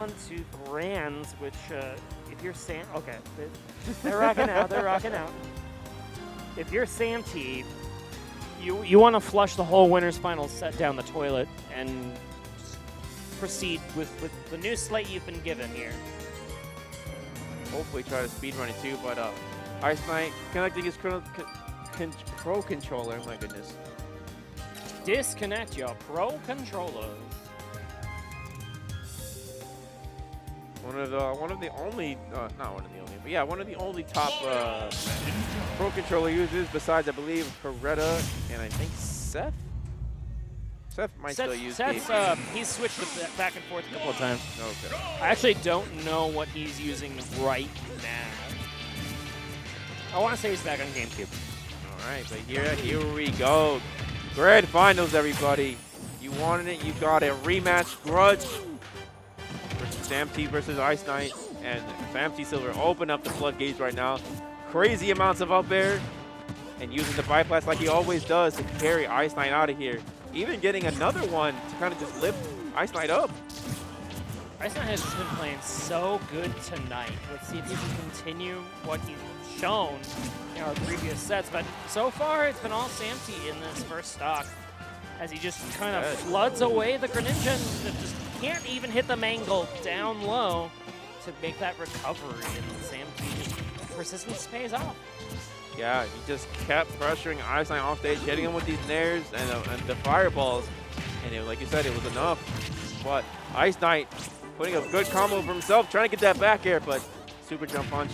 to Brands, which if you're okay, they're rocking out. They're rocking out. If you're Samte, you want to flush the whole winner's final set down the toilet and proceed with the new slate you've been given here. Hopefully try to speedrun it too, but IceKnight connecting his Pro controller. My goodness. Disconnect your Pro controller. One of the only, not one of the only, but yeah, one of the only top Pro controller users besides, I believe, Coretta and I think Seth. Seth might still use Seth's, he's switched it back and forth a couple of times. Okay. I actually don't know what he's using right now. I want to say he's back on GameCube. All right, but here we go. Grand Finals, everybody. You wanted it, you got it. Rematch, Grudge. Samte versus IceKnight, and SamteaSilver open up the floodgates right now. Crazy amounts of up air, and using the bypass like he always does to carry IceKnight out of here. Even getting another one to kind of just lift IceKnight up. IceKnight has just been playing so good tonight. Let's see if he can continue what he's shown in our previous sets, but so far it's been all Samte in this first stock as he just kind of floods away the Greninja and just can't even hit the mangle down low to make that recovery, and Samte persistence pays off. Yeah, he just kept pressuring IceKnight off stage, hitting him with these nairs and the fireballs, and like you said, it was enough. But IceKnight putting a good combo for himself, trying to get that back air, but super jump punch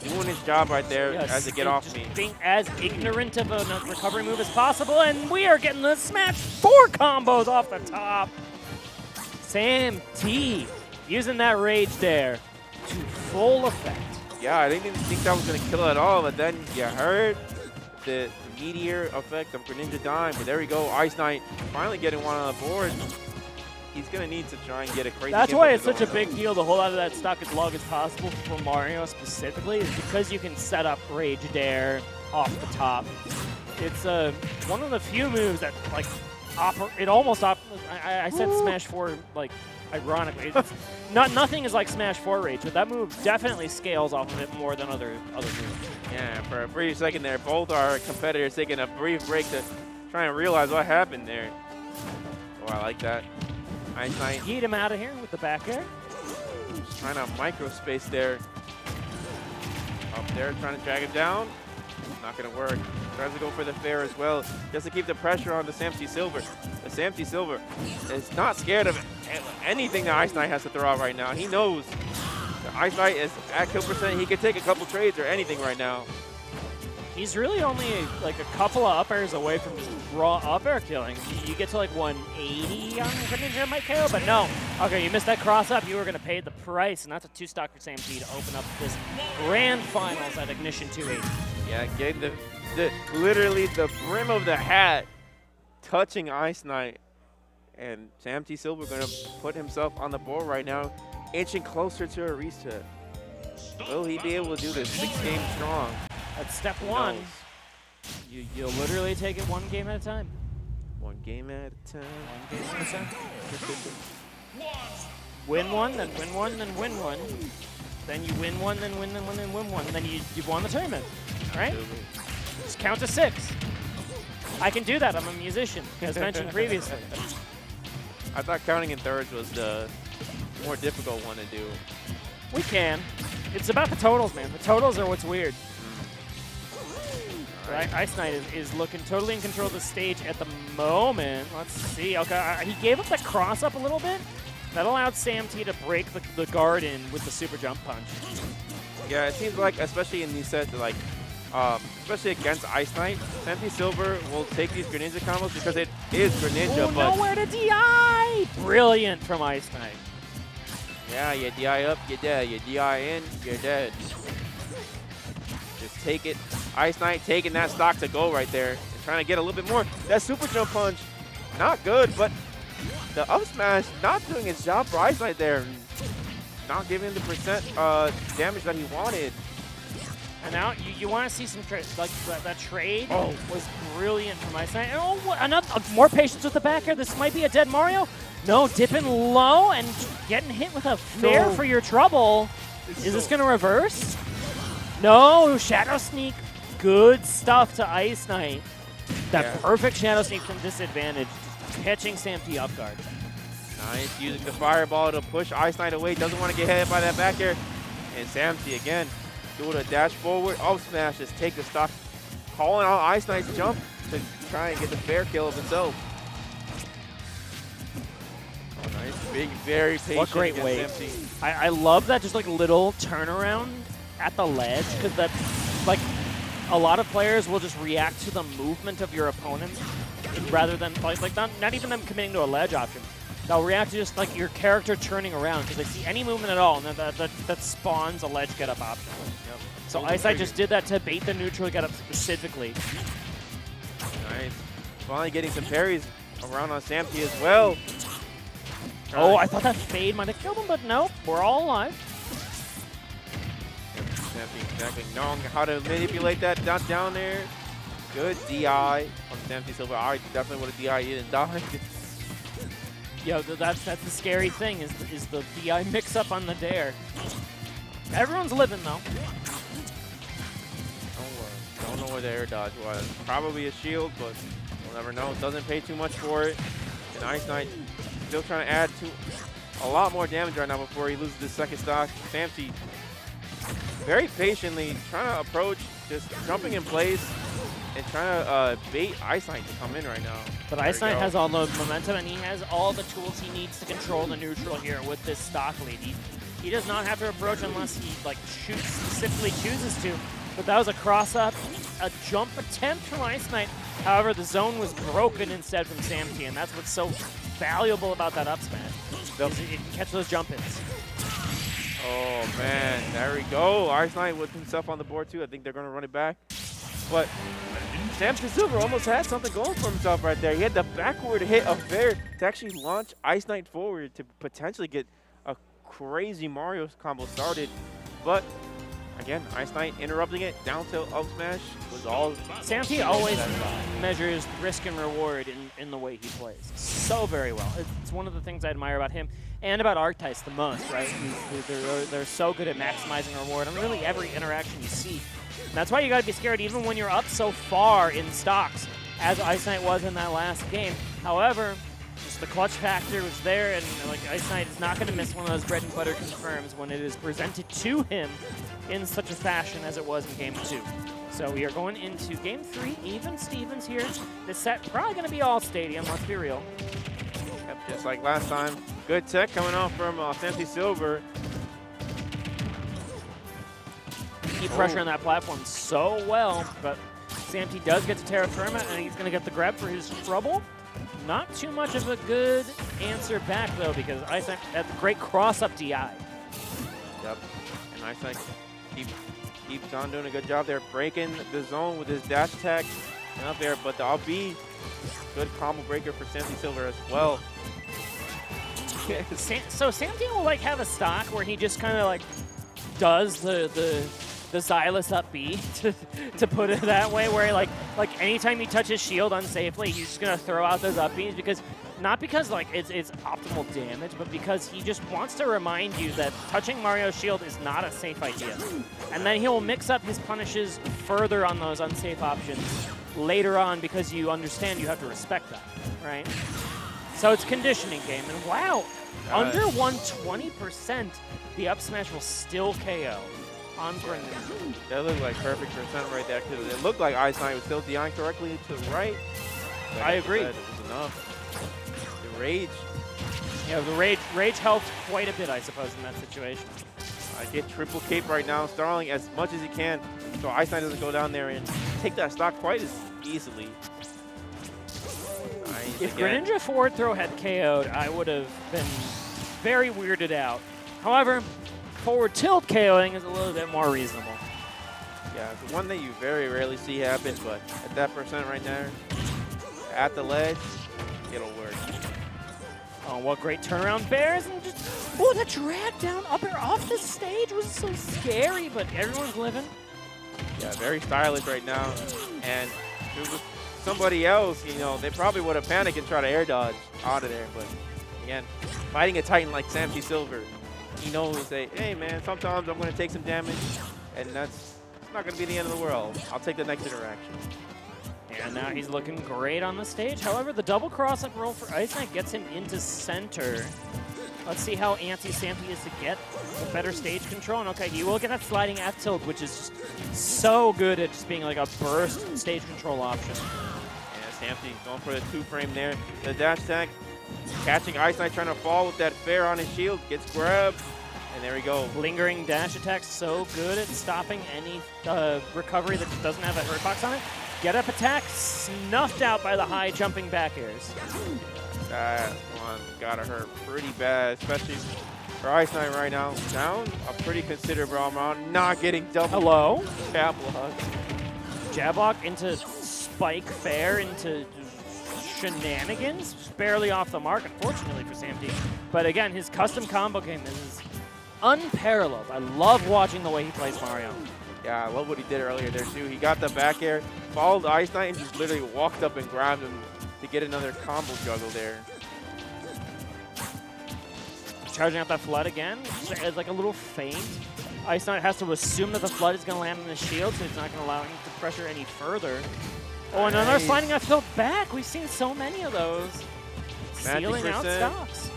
doing his job right there as a get off me. Being as ignorant of a recovery move as possible, and we are getting the Smash 4 combos off the top. Samte using that rage there to full effect. Yeah, I didn't even think that was going to kill at all, but then you heard the meteor effect of Greninja dying. But there we go, IceKnight finally getting one on the board. He's going to need to try and get a crazy. That's why it's such a big deal to hold out of that stock as long as possible for Mario specifically, is because you can set up Rage Dare off the top. It's one of the few moves that, like, it almost I said Smash 4, like, ironically. It's nothing is like Smash 4 Rage, but that move definitely scales off of it more than other moves. Yeah, for a brief second there, both our competitors taking a brief break to try and realize what happened there. Oh, I like that. IceKnight. Yeet him out of here with the back air. Just trying to micro-space there. Up there, trying to drag him down. Not going to work. Tries to go for the fair as well, just to keep the pressure on the SamteaSilver. The SamteaSilver is not scared of anything that IceKnight has to throw out right now. He knows that IceKnight is at kill percent. He can take a couple trades or anything right now. He's really only like a couple of up airs away from just raw up air killing. You get to like 180 on Greninja might KO, but no. Okay, you missed that cross up. You were going to pay the price, and that's a 2-stock for Samte to open up this grand finals at Ignition 280. Yeah, getting literally the brim of the hat touching IceKnight, and SamteaSilver going to put himself on the board right now, inching closer to a reset. Will he be able to do this 6 games strong? That's step one. You'll literally take it one game at a time. One game at a time. One game at a time. Win one, then win one, then win one. Then you win one, then win one, then win one. Then you've won the tournament. All right? Just count to 6. I can do that. I'm a musician, as mentioned previously. I thought counting in thirds was the more difficult one to do. We can. It's about the totals, man. The totals are what's weird. Right. IceKnight is looking totally in control of the stage at the moment. Let's see. Okay, he gave up the cross up a little bit. That allowed Samte to break the guard in with the super jump punch. Yeah, it seems like, especially in these sets, like, especially against IceKnight, SamteaSilver will take these Greninja combos because it is Greninja. Oh, but nowhere to DI! Brilliant from IceKnight. Yeah, you DI up, you're dead. You DI in, you're dead. Just take it. IceKnight taking that stock to go right there and trying to get a little bit more. That super jump punch, not good, but the up smash not doing its job for IceKnight there. Not giving the percent damage that he wanted. And now you want to see some trade, like that trade was brilliant from IceKnight. Oh, another more patience with the back air. This might be a dead Mario. No, dipping low and getting hit with a fair for your trouble. Is this going to reverse? No, Shadow Sneak. Good stuff to IceKnight. That perfect Shadow Sneak from disadvantage, just catching Samte off guard. Nice, using the fireball to push IceKnight away. Doesn't want to get hit by that back air. And Samte again, doing a dash forward, up smash, just take the stock. Calling out IceKnight's jump to try and get the fair kill of himself. Oh, nice, big, very patient. What great wave. I love that just like little turnaround at the ledge, because that's like a lot of players will just react to the movement of your opponent rather than like not even them committing to a ledge option. They'll react to just like your character turning around because they see any movement at all, and that spawns a ledge get up option. Yep. So IceKnight just did that to bait the neutral get up specifically. Nice. Finally getting some parries around on Samte as well. Oh, I thought that fade might have killed him, but nope, we're all alive. Samte exactly knowing how to manipulate that down there. Good DI on SamteaSilver. I definitely would have DI'd and died. Yo, that's the scary thing is the DI mix-up on the dare. Everyone's living, though. Don't know where the air dodge was. Probably a shield, but we'll never know. Doesn't pay too much for it. And IceKnight still trying to add a lot more damage right now before he loses this second stock. Samte very patiently trying to approach, just jumping in place and trying to bait IceKnight to come in right now. But IceKnight has all the momentum, and he has all the tools he needs to control the neutral here with this stock lead. He does not have to approach unless he like specifically chooses to. But that was a cross-up, a jump attempt from IceKnight. However, the zone was broken instead from Samte, and that's what's so valuable about that up smash. Is it can catch those jump-ins. Oh, man. There we go. IceKnight with himself on the board, too. I think they're going to run it back. But SamteaSilver almost had something going for himself right there. He had the backward hit of Fair to actually launch IceKnight forward to potentially get a crazy Mario combo started. But again, IceKnight interrupting it, down tilt up smash was all. Samte always measures risk and reward in the way he plays so very well. It's one of the things I admire about him and about Archetypes the most, right? They're so good at maximizing reward on really every interaction you see. And that's why you gotta be scared even when you're up so far in stocks, as IceKnight was in that last game. However, just the clutch factor was there, and like IceKnight is not gonna miss one of those bread and butter confirms when it is presented to him in such a fashion as it was in Game 2. So we are going into Game 3, even Stevens here. This set probably gonna be all stadium, let's be real. Yep, just like last time. Good tech coming off from SamteaSilver. Keep pressuring that platform so well, but Samte does get to terra firma, and he's gonna get the grab for his trouble. Not too much of a good answer back though, because IceKnight had a great cross-up DI. Yep, and IceKnight keeps on doing a good job there, breaking the zone with his dash attack out there, but the up B, good combo breaker for SamteaSilver as well. So Samte will like have a stock where he just kind of like does the Xylus up B, to put it that way, where like anytime he touches shield unsafely, he's just gonna throw out those up Bs because not because like it's optimal damage, but because he just wants to remind you that touching Mario's shield is not a safe idea. And then he'll mix up his punishes further on those unsafe options later on because you understand you have to respect that, right? So it's conditioning game, and wow, under 120%, the up smash will still KO on Greninja. That looked like perfect percent right there, because it looked like IceKnight was still DIing correctly to the right. I agree. It was enough. The rage. Yeah, the rage helped quite a bit, I suppose, in that situation. I get triple cape right now, Starling as much as he can, so IceKnight doesn't go down there and take that stock quite as easily. Nice. If Greninja forward throw had KO'd, I would have been very weirded out. However, forward tilt KOing is a little bit more reasonable. Yeah, it's one that you very rarely see happen, but at that percent right there, at the ledge, it'll work. Oh, what great turnaround bears, and just, oh, that drag down up air off the stage was so scary, but everyone's living. Yeah, very stylish right now, and if it was somebody else, you know, they probably would have panicked and tried to air dodge out of there, but Again, fighting a Titan like SamteaSilver, he knows that, hey man, sometimes I'm going to take some damage, and it's not going to be the end of the world. I'll take the next interaction. And now he's looking great on the stage. However, the double cross-up roll for IceKnight gets him into center. Let's see how antsy Samte is to get the better stage control. And okay, he will get that sliding F tilt, which is just so good at just being like a burst stage control option. Yeah, Samte going for the 2-frame there. The dash attack, catching IceKnight, trying to fall with that fair on his shield, gets grabbed. And there we go. Lingering dash attack, so good at stopping any recovery that doesn't have a hurt box on it. Get up attack, snuffed out by the high jumping back airs. That one gotta hurt pretty bad, especially for IceKnight right now. Down a pretty considerable amount, not getting double. Hello? Jab block. Jab block into spike fair, into shenanigans. Barely off the mark, unfortunately for Samte. But again, his custom combo game is unparalleled. I love watching the way he plays Mario. Yeah, I love what he did earlier there too. He got the back air, followed IceKnight, and just literally walked up and grabbed him to get another combo juggle there. Charging out that flood again, as like a little feint. IceKnight has to assume that the flood is going to land on the shield, so he's not going to allow him to pressure any further. Oh, and another sliding that tilt back. We've seen so many of those. Sealing out stocks.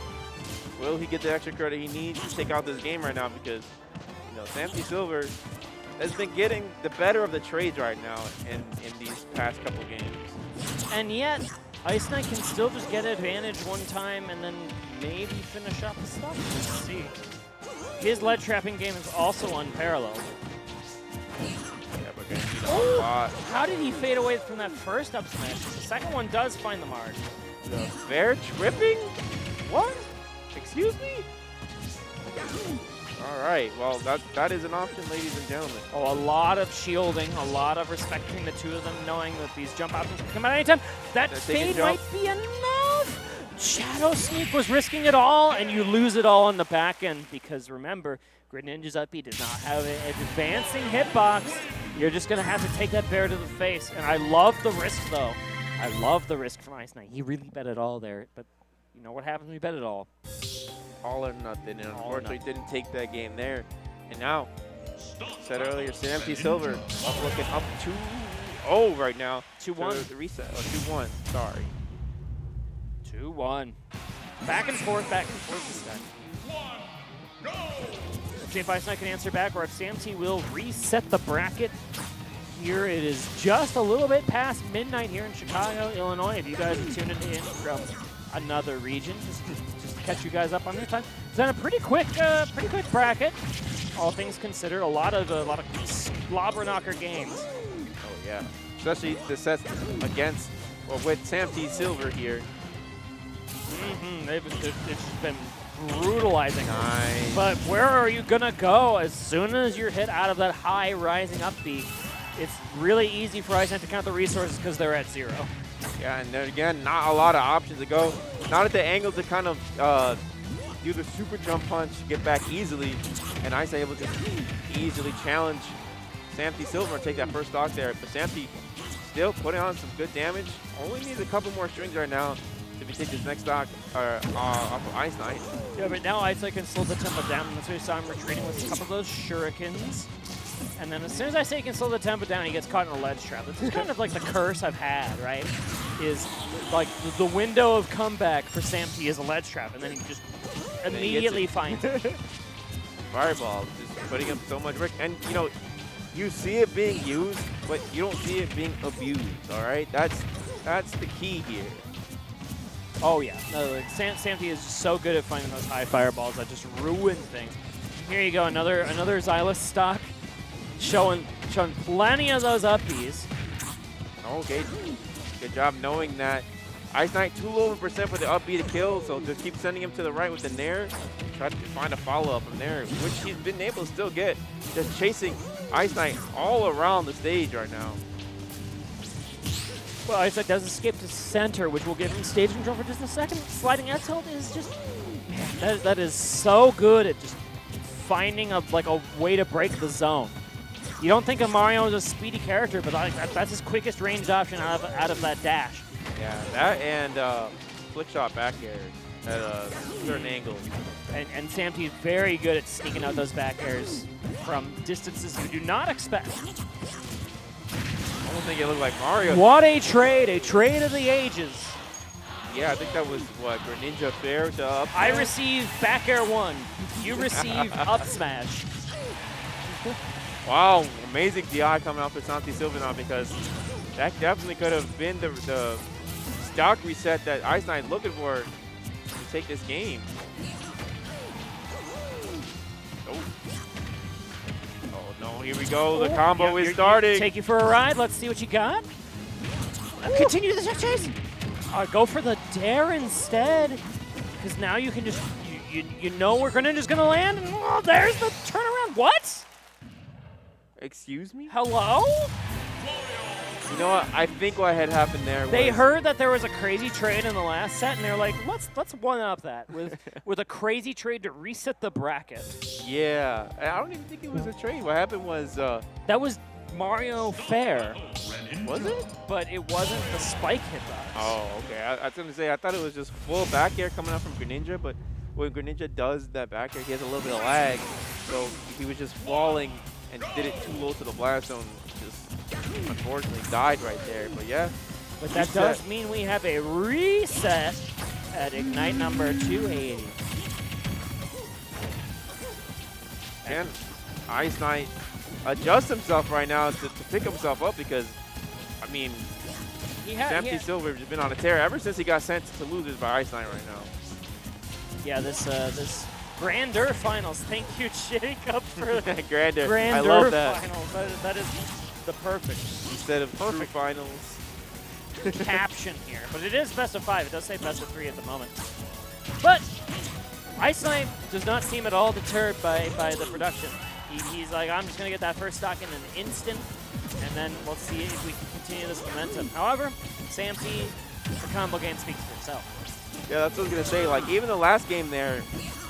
Will he get the extra credit he needs to take out this game right now? Because, you know, SamteaSilver has been getting the better of the trades right now in these past couple games. And yet, IceKnight can still just get advantage one time and then maybe finish up the stuff. Let's see. His lead trapping game is also unparalleled. Yeah, but gonna need a lot. How did he fade away from that first up smash? The second one does find the mark. The fair tripping? What? Excuse me? All right, well, that is an option, ladies and gentlemen. Oh, a lot of shielding, a lot of respecting the two of them, knowing that these jump options can come at any time. That fade might be enough. Shadow Sneak was risking it all, and you lose it all on the back end because remember, Greninja's up B does not have an advancing hitbox. You're just going to have to take that bear to the face, and I love the risk, though. I love the risk from IceKnight. He really bet it all there, but you know what happens when you bet it all? All or nothing, and unfortunately didn't take that game there. And now, said earlier, SamteaSilver looking up 2-0 right now. 2-1. The reset, or 2-1, sorry. 2-1. Back and forth this time. Let's see if IceKnight can answer back, or if Samte will reset the bracket. Here it is just a little bit past midnight here in Chicago, Illinois. If you guys are tuning in from another region, just to catch you guys up on your time. It's been a pretty quick bracket. All things considered, a lot of slobber knocker games. Oh yeah, especially the sets against with SamteaSilver here. It's been brutalizing. Nice. But where are you gonna go as soon as you're hit out of that high rising up B? It's really easy for IceKnight to count the resources because they're at 0. Yeah, and then again, not a lot of options to go. Not at the angle to kind of do the super jump punch, get back easily, and IceKnight able to easily challenge SamteaSilver and take that first stock there. But Samte still putting on some good damage. Only needs a couple more strings right now to take this next stock off of IceKnight. Yeah, but now IceKnight can slow the tempo down. And that's why we saw him retreating with a couple of those shurikens. And then as soon as I say he can slow the tempo down, he gets caught in a ledge trap. This is kind of like the curse I've had, right? Is like the window of comeback for Samte is a ledge trap, and then he just immediately finds it. Fireball, just putting up so much work. And, you know, you see it being used, but you don't see it being abused, all right? That's the key here. Oh, yeah. No, like, Samte is just so good at finding those high fireballs that just ruin things. Here you go, another Xylus stock. Showing plenty of those uppies. Okay, good job knowing that IceKnight too low in percent for the up B to kill, so just keep sending him to the right with the nair. Try to find a follow-up from there, which he's been able to still get. Just chasing IceKnight all around the stage right now. Well, IceKnight does escape to center, which will give him stage control for just a second. Sliding out tilt is just, man, that is so good at just finding a way to break the zone. You don't think of Mario as a speedy character, but that's his quickest ranged option out of that dash. Yeah, that and flick shot back air. at a certain angle. And Samte is very good at sneaking out those back airs from distances you do not expect. I don't think it looked like Mario. What a trade of the ages. Yeah, I think that was, what, Greninja fair to up I smash? receive back air 1. You receive up smash. Wow, amazing DI coming off of SamteaSilver now, because that definitely could have been the stock reset that IceKnight looking for to take this game. Oh, no, here we go. The combo is starting. Take you for a ride. Let's see what you got. Continue the chase. Go for the dare instead, because now you can just, you know where Greninja's going to land, and oh, there's the turnaround. What? Excuse me? Hello? You know what? I think what had happened there was... They heard that there was a crazy trade in the last set, and they're like, let's one-up that with a crazy trade to reset the bracket. Yeah. I don't even think it was a trade. What happened was... that was Mario Fair. Was it? But it wasn't the spike hitbox. Oh, okay. I was going to say, I thought it was just full back air coming out from Greninja, but when Greninja does that back air, he has a little bit of lag. So he was just falling and did it too low to the blast zone. Just unfortunately died right there. But yeah. But that does mean we have a reset at Ignite number 280. Can IceKnight adjust himself right now to pick himself up, because, I mean, SamteaSilver has been on a tear ever since he got sent to losers by IceKnight right now. Yeah, this Grandeur Finals. Thank you, Jacob, for Grandeur. I Grandeur love that. Finals. That is the perfect Instead of perfect finals. caption here. But it is best of 5. It does say best of 3 at the moment. But IceKnight does not seem at all deterred by the production. He's like, I'm just going to get that first stock in an instant, and then we'll see if we can continue this momentum. However, Samte, the combo game speaks for itself. Yeah, that's what I was going to say. Like, even the last game there,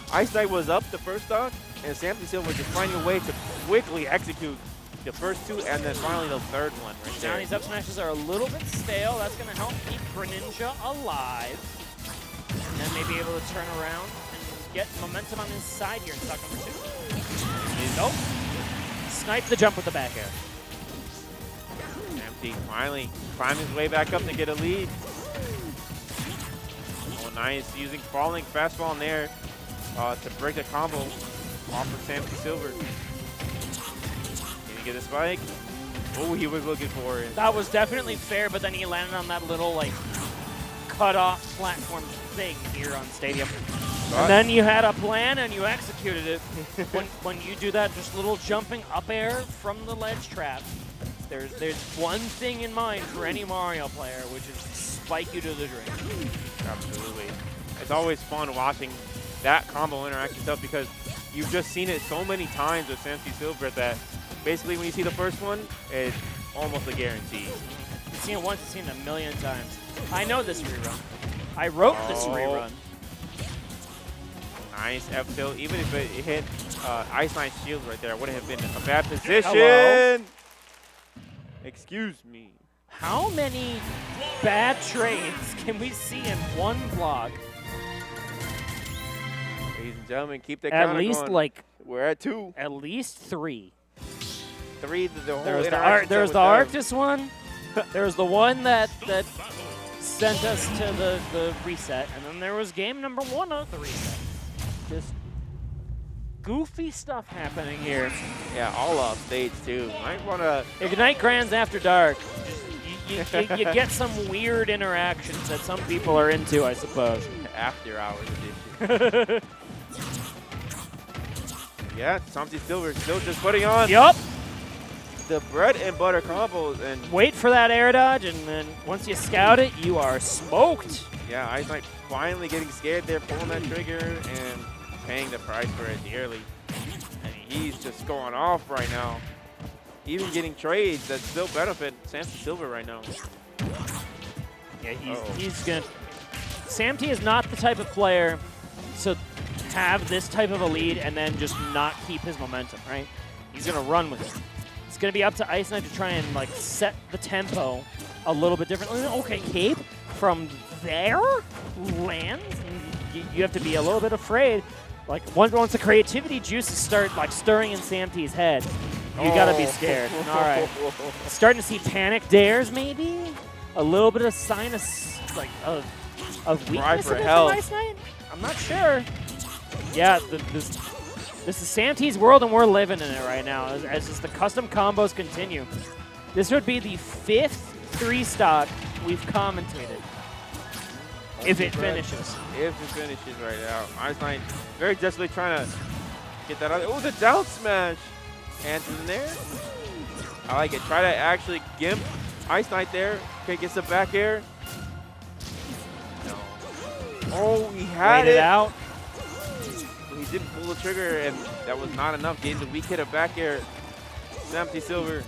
IceKnight was up the first stock, and SamteaSilver just finding a way to quickly execute the first 2, and then finally the third one right there. Now these up smashes are a little bit stale. That's going to help keep Greninja alive, and then maybe able to turn around and get momentum on his side here in stock number 2. Nope. Snipe the jump with the back air. Samte finally climbing his way back up to get a lead. Oh, nice. Using falling fastball in there to break the combo off of SamteaSilver. Can he get a spike? Oh, he was looking for it. That was definitely fair, but then he landed on that little, like, cut-off platform thing here on Stadium. And then you had a plan and you executed it. when you do that just little jumping up air from the ledge trap, there's one thing in mind for any Mario player, which is to spike you to the drain. Absolutely. It's always fun watching that combo interact itself, because you've just seen it so many times with SamteaSilver that basically when you see the first one, it's almost a guarantee. You've seen it once, you've seen it a million times. I know this rerun. I wrote this rerun. Nice F tilt. Even if it hit IceKnight's shield right there, it wouldn't have been a bad position. Hello? Excuse me. How many bad trades can we see in one block? Ladies and gentlemen, keep the counter At least going. like We're at 2. at least 3. 3. The whole There's interaction there's the Arctis one. There's the one that sent us to the reset, and then there was game number 1 of the reset. Just goofy stuff happening here. Yeah, all off stage too. Might want to Ignite Grands After Dark. Just, you get some weird interactions that some people are into, I suppose. After hours edition. Yeah, SamteaSilver still just putting on the bread and butter combos, and wait for that air dodge, and then once you scout it, you are smoked. Yeah, IceKnight finally getting scared there, pulling that trigger and paying the price for it dearly. And he's just going off right now. Even getting trades that still benefit SamteaSilver right now. Yeah, he's gonna. Samte is not the type of player to have this type of a lead and then just not keep his momentum, right? He's gonna run with it. It's gonna be up to IceKnight to try and like set the tempo a little bit differently. Okay, Cape from there lands and you have to be a little bit afraid. Like once the creativity juices start like stirring in Samtea's head, you gotta be scared. All right, starting to see panic dares maybe, a little bit of sign of weakness in IceKnight. I'm not sure. Yeah, this is Samtea's world and we're living in it right now as just the custom combos continue. This would be the 5th 3-stock we've commentated. If it finishes. If it finishes right now. IceKnight very desperately trying to get that out. Oh, the down smash. And in there. I like it. Try to actually gimp IceKnight there. Okay, gets the back air. No. Oh, he had it out. He didn't pull the trigger, and that was not enough. Getting the weak hit of back air. SamteaSilver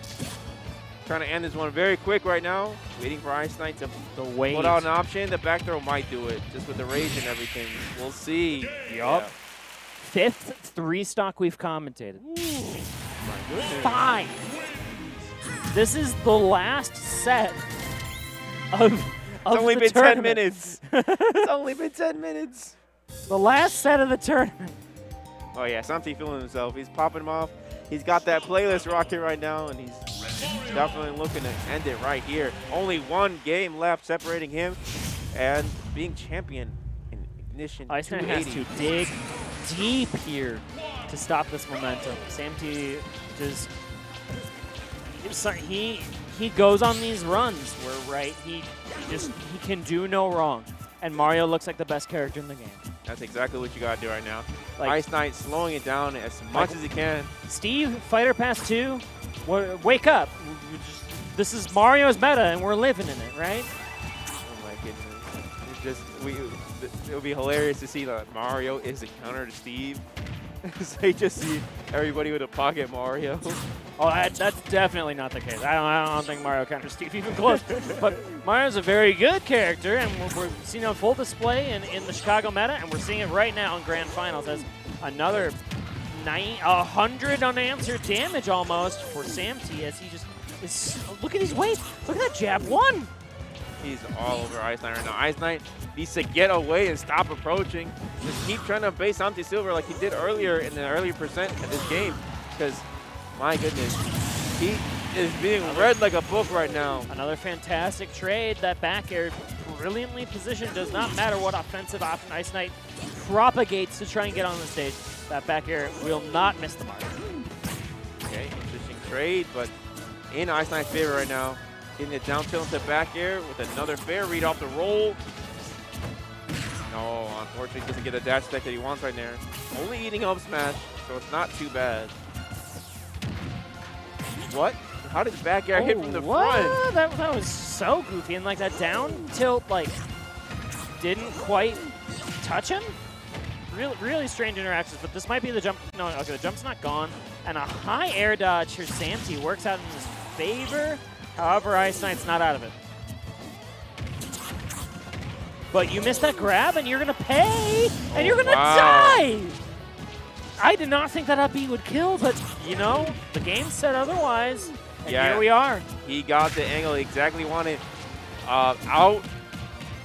trying to end this one very quick right now. Waiting for IceKnight to put out an option. The back throw might do it, just with the rage and everything. We'll see. Yup. 5th 3-stock we've commentated. Ooh. 5. This is the last set of It's only been 10 minutes. It's only been 10 minutes. The last set of the tournament. Oh yeah, Samte feeling himself. He's popping him off. He's got that playlist rocking right now, and he's definitely looking to end it right here. Only one game left separating him and being champion in Ignition. IceKnight has to dig deep here to stop this momentum. Samte just he goes on these runs where he can do no wrong, and Mario looks like the best character in the game. That's exactly what you gotta do right now. Like, IceKnight slowing it down as much as he can. Steve, Fighter Pass 2, wake up. This is Mario's meta, and we're living in it, right? Oh my goodness! It would be hilarious to see that Mario is the counter to Steve. So you just see everybody with a pocket Mario. Oh, that's definitely not the case. I don't think Mario counters Steve even close. But Mario's a very good character, and we're seeing a full display in the Chicago meta, and we're seeing it right now in Grand Finals as another 100 unanswered damage almost for Samte as he just is. Look at his weight. Look at that jab. 1. He's all over IceKnight right now. IceKnight needs to get away and stop approaching. Just keep trying to base SamteaSilver like he did earlier in the earlier percent of this game. Because, my goodness, he is being read like a book right now. Another fantastic trade. That back air brilliantly positioned. Does not matter what offensive option IceKnight propagates to try and get on the stage. That back air will not miss the mark. Okay, interesting trade, but in IceKnight's favor right now. Getting it down tilt into back air with another fair read off the roll. No, unfortunately doesn't get the dash attack that he wants right there. Only eating up smash, so it's not too bad. What? How did back air hit from the front? That was so goofy, and like that down tilt like didn't quite touch him. Really strange interactions, but this might be the jump. No, okay, the jump's not gone, and a high air dodge for Samte works out in his favor. However, IceKnight's not out of it. But you missed that grab, and you're going to pay, and you're going to die! I did not think that up B would kill, but, you know, the game said otherwise, and here we are. He got the angle he exactly wanted. Out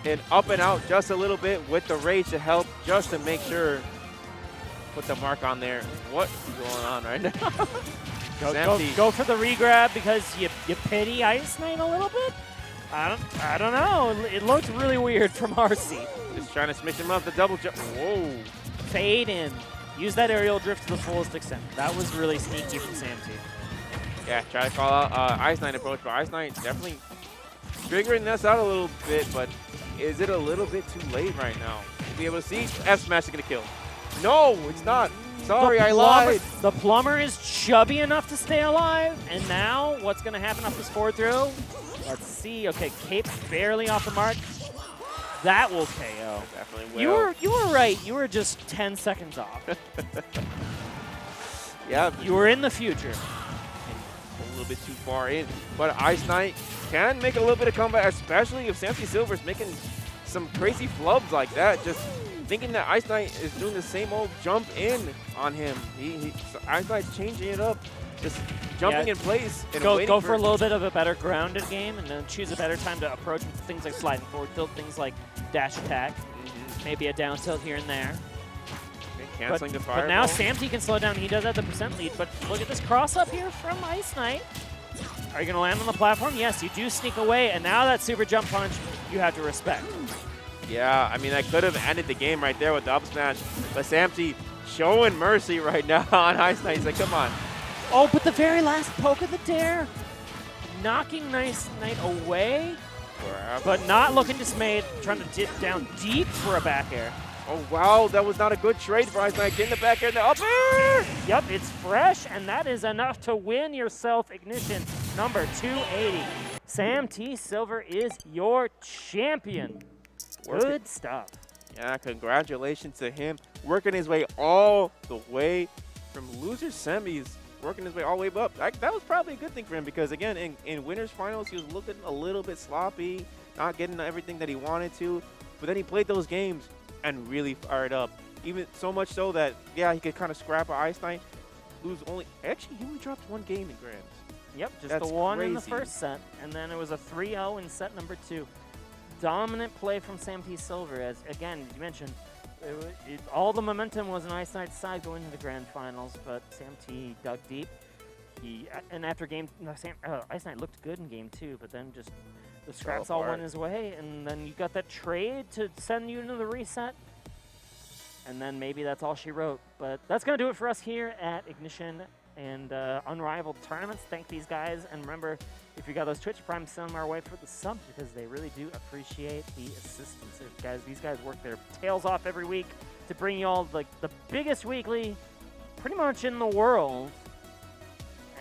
and up and out just a little bit with the rage to help, just to make sure. Put the mark on there. What is going on right now? Go for the regrab because you pity IceKnight a little bit? I don't know. It looked really weird from RC. Just trying to smash him up the double jump. Whoa. Fade in. Use that aerial drift to the fullest extent. That was really sneaky from Samte. Yeah, try to call out IceKnight approach, but IceKnight definitely figuring this out a little bit, but is it a little bit too late right now? To be able to see F smash is going to kill. No, it's not. Sorry, I lied. The plumber is chubby enough to stay alive, and now what's going to happen off this forward throw? Let's see. Okay, Cape barely off the mark. That will KO. Definitely will. You were right. You were just 10 seconds off. Yeah. You were in the future. A little bit too far in, but IceKnight can make a little bit of comeback, especially if SamteaSilver is making some crazy flubs like that. Just thinking that IceKnight is doing the same old jump in on him. IceKnight's changing it up, just jumping in place. And go for a little bit of a better grounded game, and then choose a better time to approach with things like sliding forward tilt, things like dash attack. Maybe a down tilt here and there. Okay, canceling the fireball. But now Samte can slow down. He does have the percent lead. But look at this cross up here from IceKnight. Are you going to land on the platform? Yes, you do sneak away. And now that super jump punch, you have to respect. Yeah, I mean, I could have ended the game right there with the up smash. But Samte showing mercy right now on IceKnight. He's like, come on. Oh, but the very last poke of the dare. Knocking IceKnight away. But not looking dismayed. Trying to dip down deep for a back air. Oh, wow, that was not a good trade for IceKnight. Getting the back air and the up air. Yep, it's fresh, and that is enough to win yourself Ignition number 280. SamteaSilver is your champion. Good stuff. Yeah, congratulations to him. Working his way all the way from loser semis, working his way all the way up. That was probably a good thing for him because, again, in winners finals, he was looking a little bit sloppy, not getting everything that he wanted to. But then he played those games and really fired up. Even so much so that, yeah, he could kind of scrap an IceKnight, actually, he only dropped one game in Grands. Yep, just That's the one crazy. in the first set, and then it was a 3-0 in set number 2. Dominant play from SamteaSilver, as, again, you mentioned, all the momentum was on IceKnight's side going into the grand finals, but Samte dug deep. And after game, IceKnight looked good in game 2, but then just the scraps all went his way, and then you got that trade to send you into the reset, and then maybe that's all she wrote. But that's going to do it for us here at Ignition and Unrivaled tournaments. Thank these guys, and remember, if you got those Twitch Prime, send them our way for the subs because they really do appreciate the assistance. These guys work their tails off every week to bring you all like the biggest weekly pretty much in the world,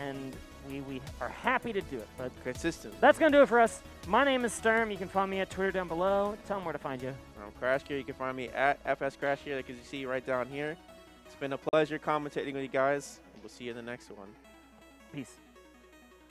and we are happy to do it. But Consistent. that's going to do it for us. My name is Sturm. You can find me at Twitter down below. Tell them where to find you. I'm Crash Gear. You can find me at FS Crash Gear, like you see right down here. It's been a pleasure commentating with you guys. We'll see you in the next one. Peace.